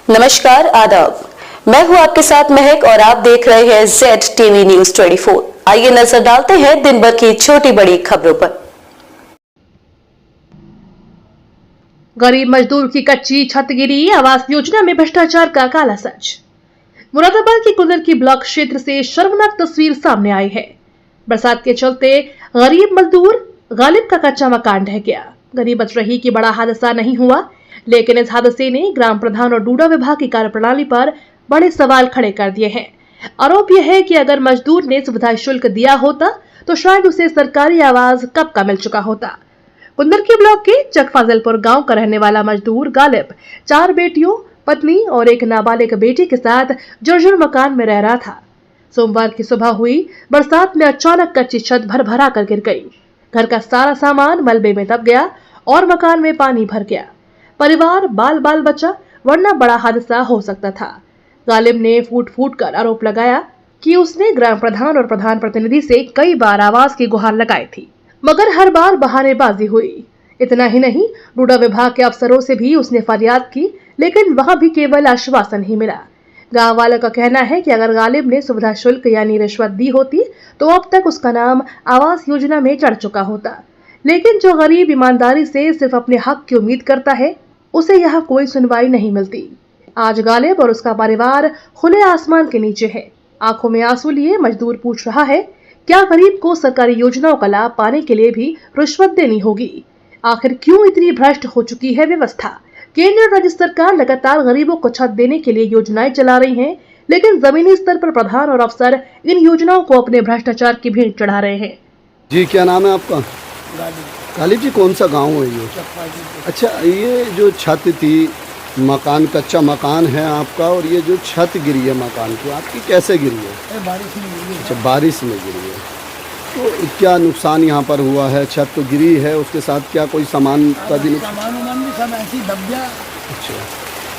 नमस्कार, आदाब। मैं हूं आपके साथ महक और आप देख रहे हैं ZTV न्यूज 24। आइए नजर डालते हैं दिन भर की छोटी बड़ी खबरों पर। गरीब मजदूर की कच्ची छत गिरी, आवास योजना में भ्रष्टाचार का काला सच। मुरादाबाद के कुंदर की ब्लॉक क्षेत्र से शर्मनाक तस्वीर सामने आई है। बरसात के चलते गरीब मजदूर गालिब का कच्चा मकान ढह गया। गरीबत रही कि बड़ा हादसा नहीं हुआ, लेकिन इस हादसे ने ग्राम प्रधान और डूडा विभाग की कार्यप्रणाली पर बड़े सवाल खड़े कर दिए हैं। आरोप यह है कि अगर मजदूर ने सुविधा शुल्क दिया होता तो शायद उसे सरकारी आवास कब का मिल चुका होता। कुंदरकी ब्लॉक के चकफाजलपुर गांव का रहने वाला मजदूर गालिब 4 बेटियों, पत्नी और एक नाबालिग बेटी के साथ जर्जर मकान में रह रहा था। सोमवार की सुबह हुई बरसात में अचानक कच्ची छत भर कर गिर गई। घर का सारा सामान मलबे में दब गया और मकान में पानी भर गया। परिवार बाल बचा, वरना बड़ा हादसा हो सकता था। गालिब ने फूट कर आरोप लगाया कि उसने ग्राम प्रधान और प्रधान प्रतिनिधि से कई बार आवास की गुहार लगाई थी, मगर हर बार बहानेबाजी हुई। इतना ही नहीं, डूडा विभाग के अफसरों से भी उसने फरियाद की, लेकिन वहां भी केवल आश्वासन ही मिला। गांव वालों का कहना है कि अगर गालिब ने सुविधा शुल्क यानी रिश्वत दी होती तो अब तक उसका नाम आवास योजना में चढ़ चुका होता। लेकिन जो गरीब ईमानदारी से सिर्फ अपने हक की उम्मीद करता है, उसे यहाँ कोई सुनवाई नहीं मिलती। आज गालिब और उसका परिवार खुले आसमान के नीचे है। आंखों में आंसू लिए मजदूर पूछ रहा है, क्या गरीब को सरकारी योजनाओं का लाभ पाने के लिए भी रिश्वत देनी होगी? आखिर क्यों इतनी भ्रष्ट हो चुकी है व्यवस्था? केंद्र और राज्य सरकार लगातार गरीबों को छत देने के लिए योजनाएं चला रही हैं, लेकिन जमीनी स्तर पर प्रधान और अफसर इन योजनाओं को अपने भ्रष्टाचार की भेंट चढ़ा रहे हैं। जी, क्या नाम है आपका? गालिब जी, कौन सा गांव है ये? अच्छा, ये जो छत थी, मकान कच्चा मकान है आपका, और ये जो छत गिरी है मकान की, आपकी कैसे गिरी है? बारिश में गिरी है। अच्छा, बारिश में गिरी है। तो क्या नुकसान यहाँ पर हुआ है? छत तो गिरी है, उसके साथ क्या कोई सामान का भी सामान भी सब ऐसे ही दब गया। अच्छा,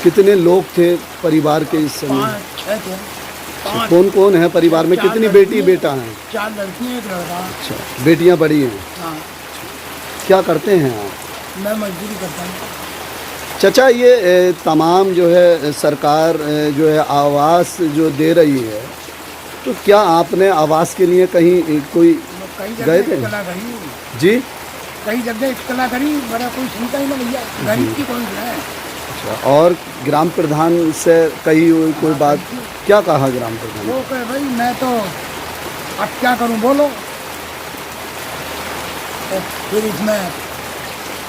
कितने लोग थे परिवार के इस समय? 5-6 थे। कौन कौन है परिवार में? कितनी बेटी बेटा हैं? 4 लड़कियाँ, 1 लड़का। अच्छा, बेटियाँ बड़ी हैं? हाँ। क्या करते हैं आप? मैं मजदूरी करता हूँ। चाचा, ये तमाम जो है सरकार जो है आवास जो दे रही है, तो क्या आपने आवास के लिए कहीं कोई गए थे? जी, कई जगह इतला करी, बड़ा कोई सुनता ही ना भैया। गरीब की कौन है? अच्छा, और ग्राम प्रधान से कही कोई बात? क्या कहा ग्राम प्रधान? वो कहे भाई मैं तो अब क्या करूं, बोलो। तो फिर इसमें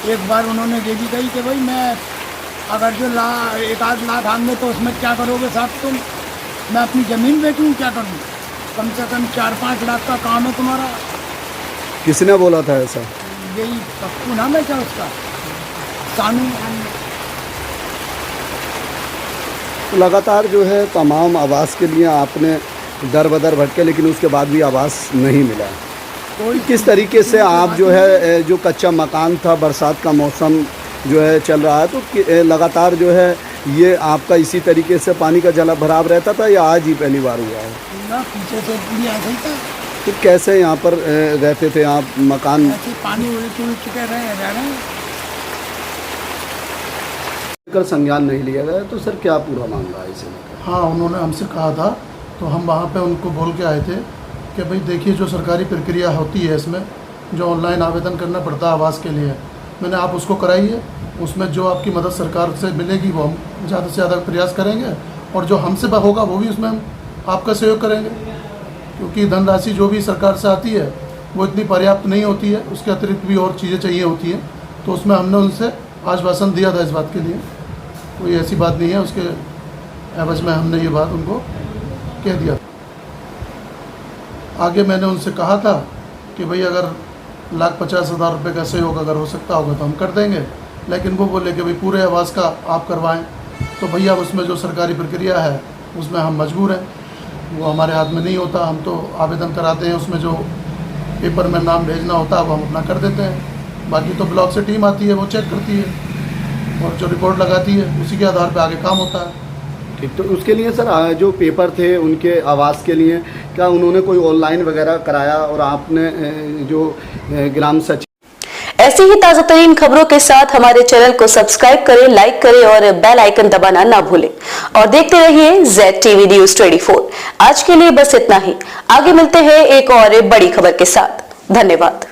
एक बार उन्होंने ये भी कही कि भाई मैं अगर जो 1-8 लाख आएंगे तो उसमें क्या करोगे साहब तुम? मैं अपनी ज़मीन बेचूं, क्या करूं? कम से कम 4-5 लाख का काम है तुम्हारा। किसने बोला था ऐसा? यही पप्पू नाम है क्या उसका, सानू। तो लगातार जो है तमाम आवास के लिए आपने दर बदर भटके, लेकिन उसके बाद भी आवास नहीं मिला। कोई किस तरीके से आप जो है जो कच्चा मकान था, बरसात का मौसम जो है चल रहा है, तो लगातार जो है ये आपका इसी तरीके से पानी का जला भराव रहता था या आज ही पहली बार हुआ है? ना, पीछे से भी ऐसा ही था। तो कैसे यहाँ पर रहते थे आप? मकान ऐसे पानी उड़ चुके रह रहे हैं। कर संज्ञान नहीं लिया गया, तो सर क्या पूरा मामला है इसे? हाँ, उन्होंने हमसे कहा था, तो हम वहाँ पे उनको बोल के आए थे कि भाई देखिए, जो सरकारी प्रक्रिया होती है इसमें जो ऑनलाइन आवेदन करना पड़ता है आवास के लिए, मैंने आप उसको कराइए। उसमें जो आपकी मदद सरकार से मिलेगी वो हम ज़्यादा से ज़्यादा प्रयास करेंगे, और जो हमसे होगा वो भी उसमें हम आपका सहयोग करेंगे, क्योंकि धनराशि जो भी सरकार से आती है वो इतनी पर्याप्त नहीं होती है, उसके अतिरिक्त भी और चीज़ें चाहिए होती हैं। तो उसमें हमने उनसे आश्वासन दिया था इस बात के लिए, कोई ऐसी बात नहीं है, उसके एवज में हमने ये बात उनको कह दिया। आगे मैंने उनसे कहा था कि भाई अगर 1,50,000 रुपये का सहयोग अगर हो सकता होगा तो हम कर देंगे, लेकिन वो बोले कि भाई पूरे आवास का आप करवाएं। तो भैया उसमें जो सरकारी प्रक्रिया है उसमें हम मजबूर हैं, वो हमारे हाथ में नहीं होता। हम तो आवेदन कराते हैं, उसमें जो पेपर में नाम भेजना होता है वो हम अपना कर देते हैं। बाकी तो ब्लॉक से टीम आती है, वो चेक करती है और जो रिपोर्ट लगाती है उसी के आधार पर आगे काम होता है। ठीक, तो उसके लिए सर जो पेपर थे उनके आवास के लिए क्या उन्होंने कोई ऑनलाइन वगैरह कराया? और आपने जो ग्राम सचिव ऐसी ही ताजा तरीन खबरों के साथ हमारे चैनल को सब्सक्राइब करें, लाइक करें और बेल आइकन दबाना ना भूलें। और देखते रहिए ZTV न्यूज 24। आज के लिए बस इतना ही। आगे मिलते हैं एक और बड़ी खबर के साथ। धन्यवाद।